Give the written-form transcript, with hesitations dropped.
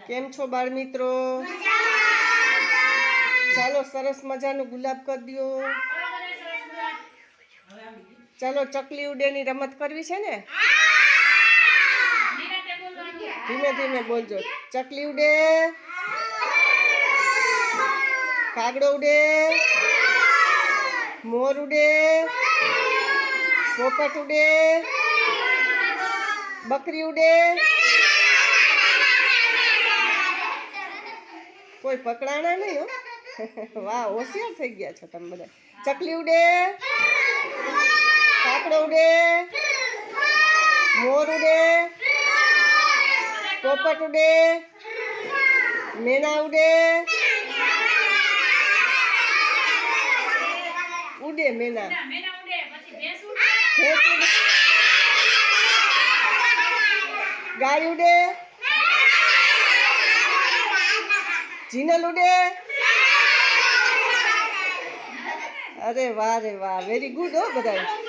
કેમ છો બાળ મિત્રો? ચાલો સરસ મજાનું ગુલાબ કરી દો. ચાલો ચકલી ઉડેની રમત કરવી છે ને? ધીમે ધીમે બોલજો. ચકલી ઉડે, કાગડો ઉડે, મોર ઉડે, પોપટ ઉડે, બકરી ઉડે. કોઈ પકડાણા નહીં હો. વાહ, હોશિયાર થઈ ગયા છો તમે બધા. ચકલી ઉડે, કાકડો ઉડે, મોર ઉડે, પોપટ ઉડે, મેના ઉડે, ઉડે મેના, ભેંસ ઉડે, ગાય ઉડે, જીનલ ઉડે. અરે વાહ રે વાહ, વેરી ગુડ હો બધા.